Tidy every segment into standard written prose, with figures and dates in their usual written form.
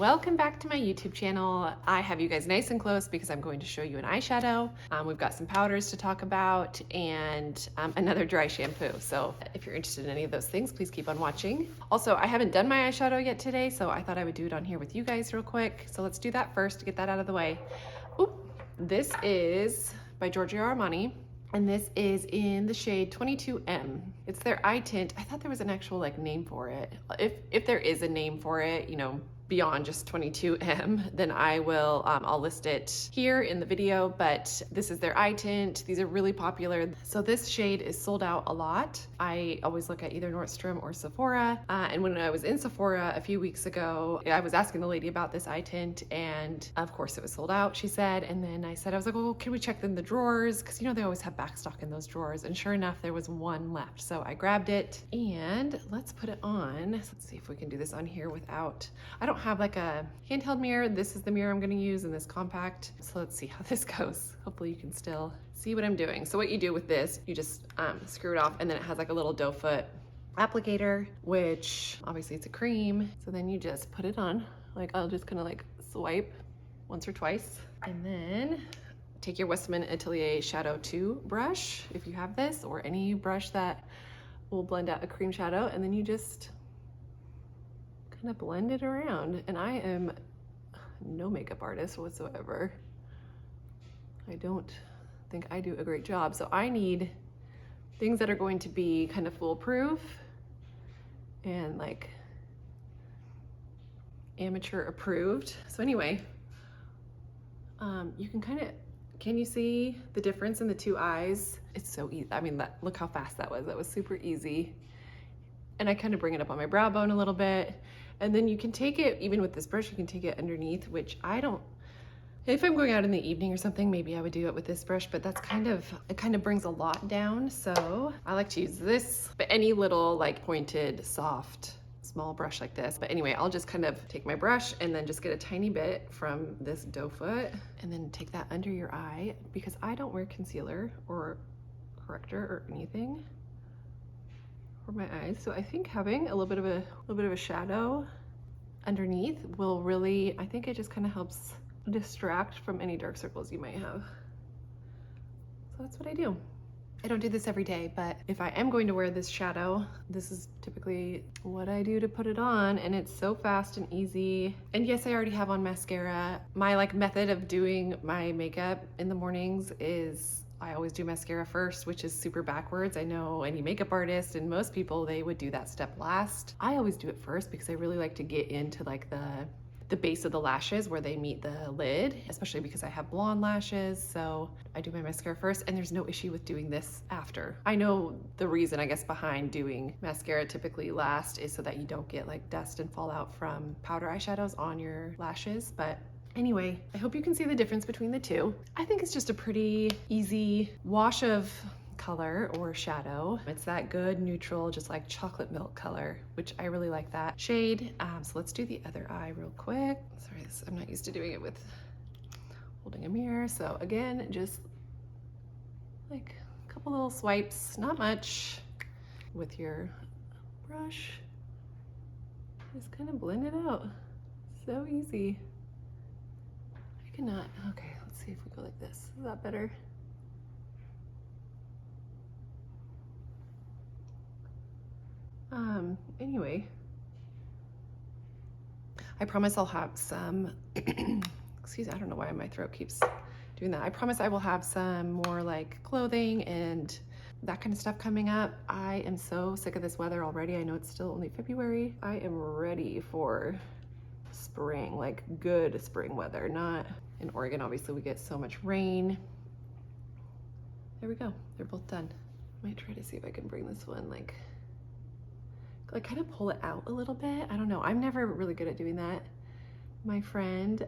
Welcome back to my YouTube channel. I have you guys nice and close because I'm going to show you an eyeshadow. We've got some powders to talk about and another dry shampoo. So if you're interested in any of those things, please keep on watching. Also, I haven't done my eyeshadow yet today, so I thought I would do it on here with you guys real quick. So let's do that first to get that out of the way. Oop. This is by Giorgio Armani. And this is in the shade 22M. It's their eye tint. I thought there was an actual name for it. If there is a name for it, you know, beyond just 22M, then I will, I'll list it here in the video, but this is their eye tint. These are really popular. So this shade is sold out a lot. I always look at either Nordstrom or Sephora. And when I was in Sephora a few weeks ago, I was asking the lady about this eye tint and of course it was sold out, she said. And then I was like, well, can we check in the drawers? Cause you know, they always have back stock in those drawers. And sure enough, there was one left. So I grabbed it and let's put it on. Let's see if we can do this on here without, I don't have like a handheld mirror. This is the mirror I'm going to use in this compact. So let's see how this goes. Hopefully you can still see what I'm doing. So what you do with this, you just screw it off and then it has like a little doe foot applicator, which obviously it's a cream. So then you just put it on. Like I'll just kind of swipe once or twice and then take your Westman Atelier Shadow 2 brush, if you have this, or any brush that will blend out a cream shadow, and then you just kind of blend it around. And I am no makeup artist whatsoever. I don't think I do a great job. So I need things that are going to be kind of foolproof and amateur approved. So anyway, you can can you see the difference in the two eyes? It's so easy. I mean, look how fast that was. That was super easy. And I kind of bring it up on my brow bone a little bit. And then you can take it, even with this brush, you can take it underneath, which I don't, if I'm going out in the evening or something, maybe I would do it with this brush, but that's it kind of brings a lot down. So I like to use this, but any little pointed, soft, small brush like this. But anyway, I'll just kind of take my brush and then just get a tiny bit from this doe foot and then take that under your eye, because I don't wear concealer or corrector or anything for my eyes. So I think having a little bit of a shadow underneath will really, I think it just kind of helps distract from any dark circles you might have. So that's what I do. I don't do this every day, but if I am going to wear this shadow, this is typically what I do to put it on, and it's so fast and easy. And yes, I already have on mascara. My method of doing my makeup in the mornings is I always do mascara first, which is super backwards. I know any makeup artist and most people, they would do that step last. I always do it first because I really like to get into the base of the lashes where they meet the lid, especially because I have blonde lashes. So I do my mascara first, and there's no issue with doing this after. I know the reason, I guess, behind doing mascara typically last is so that you don't get dust and fallout from powder eyeshadows on your lashes. But anyway, I hope you can see the difference between the two. I think it's just a pretty easy wash of color or shadow. It's that good neutral, just like chocolate milk color, which I really like that shade. So let's do the other eye real quick. Sorry, I'm not used to doing it with holding a mirror. So again, just a couple little swipes, not much, with your brush. Just kind of blend it out. So easy. I cannot, okay, let's see if we go like this. Is that better? Anyway, I promise I'll have some, excuse me, I don't know why my throat keeps doing that. I promise I will have some more clothing and that kind of stuff coming up. I am so sick of this weather already. I know it's still only February. I am ready for spring, good spring weather. Not in Oregon, obviously we get so much rain. There we go, they're both done. I might try to see if I can bring this one kind of pull it out a little bit. I don't know, I'm never really good at doing that. My friend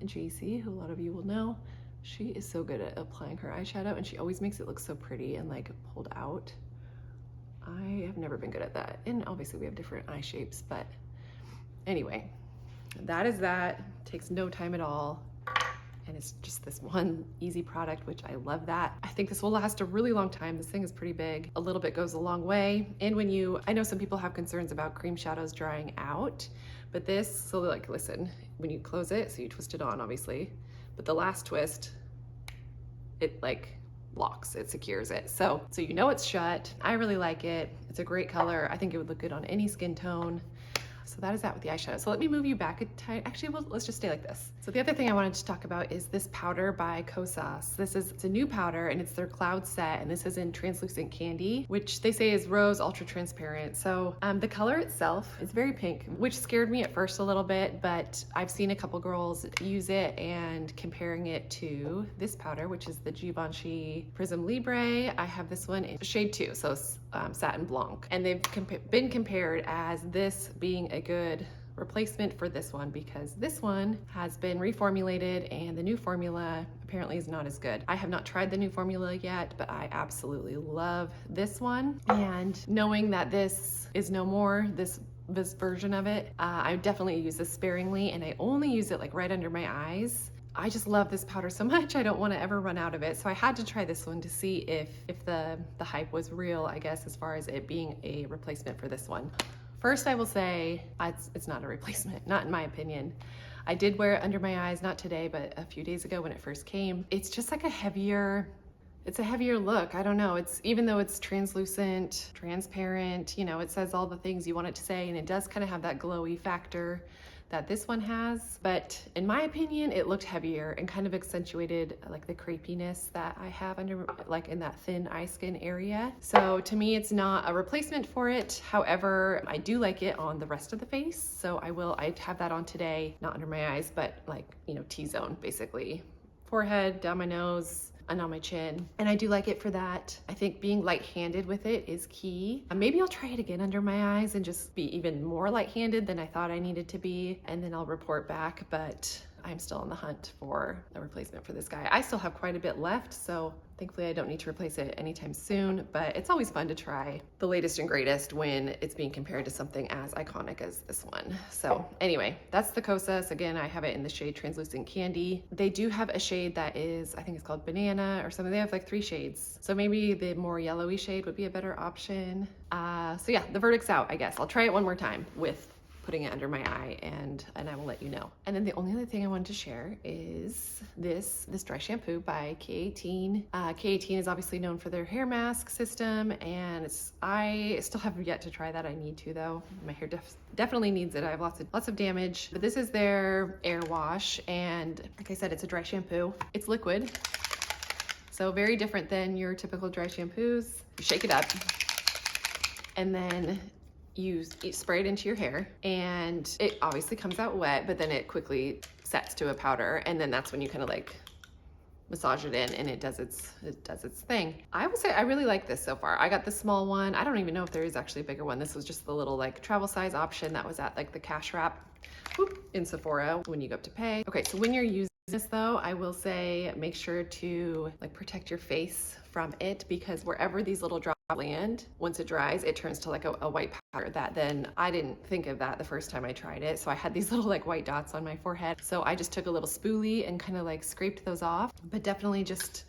JC, who a lot of you will know, she is so good at applying her eyeshadow and she always makes it look so pretty and pulled out. I have never been good at that. And obviously we have different eye shapes, but anyway, that is that. Takes no time at all. And it's just this one easy product, which I love that. I think this will last a really long time. This thing is pretty big. A little bit goes a long way. And I know some people have concerns about cream shadows drying out, But this, so like, listen, when you close it, so you twist it on, obviously, but the last twist, it like locks, it secures it. So you know it's shut. I really like it. It's a great color. I think it would look good on any skin tone. So that is that with the eyeshadow. So let me move you back a tiny, actually, well, let's just stay like this. So the other thing I wanted to talk about is this powder by Kosas. It's a new powder and it's their cloud set, and this is in translucent candy, which they say is rose ultra transparent. So the color itself is very pink, which scared me at first a little bit, but I've seen a couple girls use it and comparing it to this powder, which is the Givenchy Prism Libre. I have this one in shade 2, so Satin Blanc, and they've been compared as this being a good replacement for this one because this one has been reformulated and the new formula apparently is not as good. I have not tried the new formula yet, but I absolutely love this one. And knowing that this is no more, this version of it, I definitely use this sparingly, and I only use it like right under my eyes. I just love this powder so much, I don't want to ever run out of it. So I had to try this one to see if the hype was real, I guess, as far as it being a replacement for this one. First, I will say it's not a replacement, not in my opinion. I did wear it under my eyes, not today, but a few days ago when it first came. It's just like it's a heavier look. I don't know. Even though it's translucent, transparent, you know, it says all the things you want it to say, and it does kind of have that glowy factor that this one has, but in my opinion it looked heavier and kind of accentuated like the crepiness that I have under, like in that thin eye skin area. So to me it's not a replacement for it. However, I do like it on the rest of the face, so I have that on today, not under my eyes, but like, you know, T-zone basically, forehead, down my nose, and on my chin, and I do like it for that. I think being light-handed with it is key. Maybe I'll try it again under my eyes and just be even more light-handed than I thought I needed to be, and then I'll report back, but I'm still on the hunt for a replacement for this guy. I still have quite a bit left, so thankfully I don't need to replace it anytime soon, but it's always fun to try the latest and greatest when it's being compared to something as iconic as this one. So anyway, that's the Kosas. Again, I have it in the shade Translucent Candy. They do have a shade that is, I think it's called Banana or something. They have like 3 shades. So maybe the more yellowy shade would be a better option. So yeah, the verdict's out, I guess. I'll try it one more time with putting it under my eye, and I will let you know. And then the only other thing I wanted to share is this dry shampoo by K18. K18 is obviously known for their hair mask system, and I still have yet to try that. I need to though. My hair definitely needs it. I have lots of damage. But this is their Air Wash, and like I said, it's a dry shampoo. It's liquid, so very different than your typical dry shampoos. You shake it up, and then you spray it into your hair, and it obviously comes out wet, but then it quickly sets to a powder, and then that's when you kind of like massage it in, and it does its thing. I would say I really like this so far. I got the small one. I don't even know if there is actually a bigger one. This was just the little like travel size option that was at like the cash wrap in Sephora when you go up to pay. Okay, so when you're using this though, I will say make sure to like protect your face from it, because wherever these little drops land, once it dries, it turns to like a white powder. That then I didn't think of that the first time I tried it, so I had these little like white dots on my forehead, so I just took a little spoolie and kind of like scraped those off. But definitely just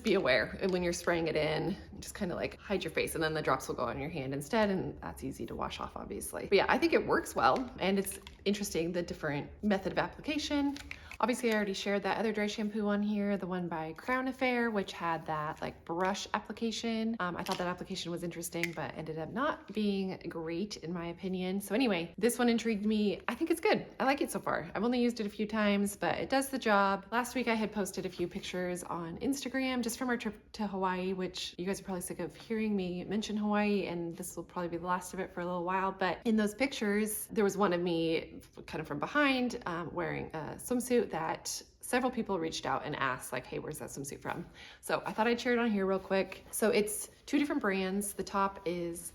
be aware, and when you're spraying it in, just kind of like hide your face, and then the drops will go on your hand instead, and that's easy to wash off obviously. But yeah, I think it works well, and it's interesting, the different method of application. Obviously, I already shared that other dry shampoo on here, the one by Crown Affair, which had that like brush application. I thought that application was interesting, but ended up not being great in my opinion. So anyway, this one intrigued me. I think it's good. I like it so far. I've only used it a few times, but it does the job. Last week, I had posted a few pictures on Instagram just from our trip to Hawaii, which you guys are probably sick of hearing me mention Hawaii, and this will probably be the last of it for a little while. But in those pictures, there was one of me kind of from behind wearing a swimsuit that several people reached out and asked like, hey, where's that swimsuit from? So I thought I'd share it on here real quick. So it's 2 different brands. The top is,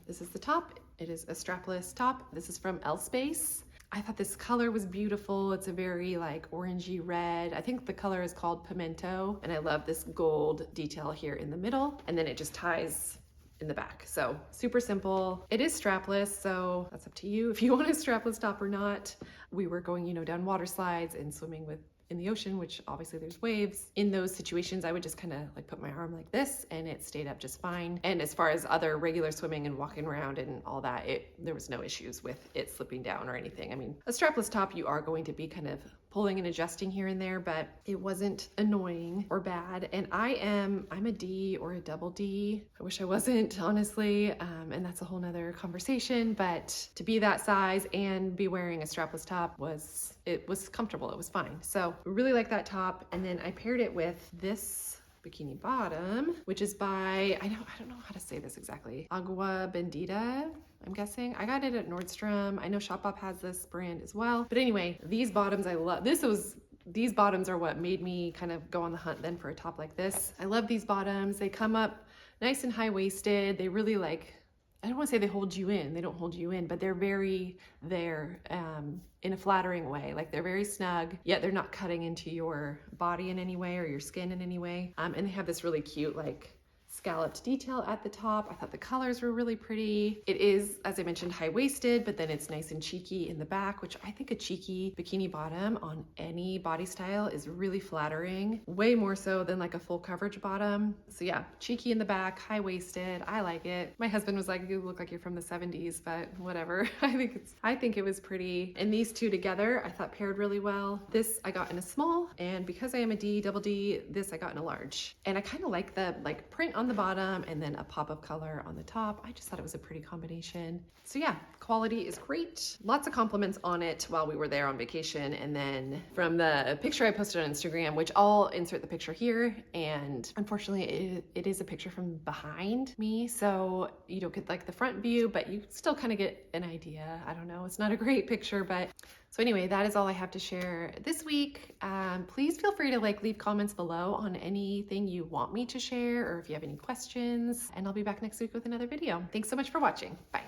this is the top. It is a strapless top. This is from Space. I thought this color was beautiful. It's a very like orangey red. I think the color is called Pimento, and I love this gold detail here in the middle, and then it just ties in the back. So super simple. It is strapless, so that's up to you if you want a strapless top or not. We were going, you know, down water slides and swimming with in the ocean, which obviously there's waves. In those situations, I would just kind of like put my arm like this and it stayed up just fine. And as far as other regular swimming and walking around and all that, there was no issues with it slipping down or anything. I mean, a strapless top, you are going to be kind of pulling and adjusting here and there, but it wasn't annoying or bad. And I'm a D or a double D. I wish I wasn't, honestly. And that's a whole nother conversation, but to be that size and be wearing a strapless top was comfortable. It was fine. So really like that top. And then I paired it with this bikini bottom, which is by, I don't know how to say this exactly, Agua, Bendita, I'm guessing. I got it at Nordstrom. I know Shopbop has this brand as well. But anyway, these bottoms I love. These bottoms are what made me kind of go on the hunt then for a top like this. I love these bottoms. They come up nice and high-waisted. They really like, I don't want to say they hold you in. They don't hold you in, but they're very there in a flattering way. Like they're very snug, yet they're not cutting into your body in any way or your skin in any way. And they have this really cute like scalloped detail at the top. I thought the colors were really pretty. It is, as I mentioned, high-waisted, but then it's nice and cheeky in the back, which I think a cheeky bikini bottom on any body style is really flattering, way more so than like a full coverage bottom. So yeah, cheeky in the back, high-waisted. I like it. My husband was like, you look like you're from the 70s, but whatever. I think it was pretty. And these two together, I thought paired really well. This I got in a small, and because I am a D, double D, this I got in a large. And I kind of like the like print on the bottom and then a pop of color on the top. I just thought it was a pretty combination. So yeah, quality is great. Lots of compliments on it while we were there on vacation. And then from the picture I posted on Instagram, which I'll insert the picture here, and unfortunately it is a picture from behind me, so you don't get like the front view, but you still kind of get an idea. I don't know, it's not a great picture, but so anyway, that is all I have to share this week. Please feel free to leave comments below on anything you want me to share or if you have any questions, and I'll be back next week with another video. Thanks so much for watching. Bye.